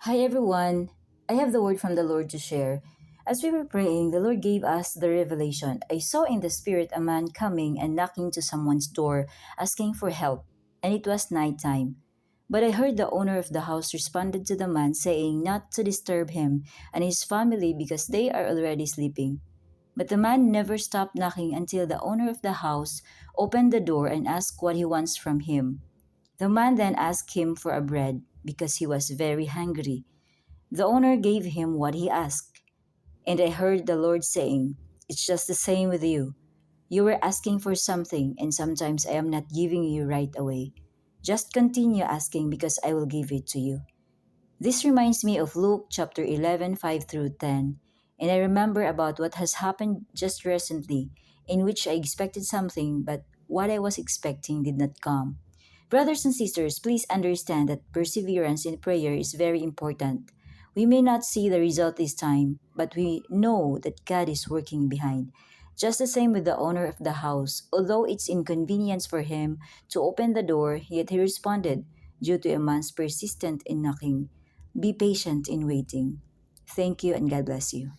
Hi everyone. I have the word from the Lord to share. As we were praying, the Lord gave us the revelation. I saw in the spirit a man coming and knocking to someone's door, asking for help, and it was night time. But I heard the owner of the house responded to the man, saying not to disturb him and his family because they are already sleeping. But the man never stopped knocking until the owner of the house opened the door and asked what he wants from him. The man then asked him for a bread because he was very hungry. The owner gave him what he asked. And I heard the Lord saying, "It's just the same with you. You were asking for something, and sometimes I am not giving you right away. Just continue asking because I will give it to you." This reminds me of Luke chapter 11, 5 through 10. And I remember about what has happened just recently, in which I expected something, but what I was expecting did not come. Brothers and sisters, please understand that perseverance in prayer is very important. We may not see the result this time, but we know that God is working behind. Just the same with the owner of the house. Although it's inconvenience for him to open the door, yet he responded due to a man's persistent in knocking. Be patient in waiting. Thank you and God bless you.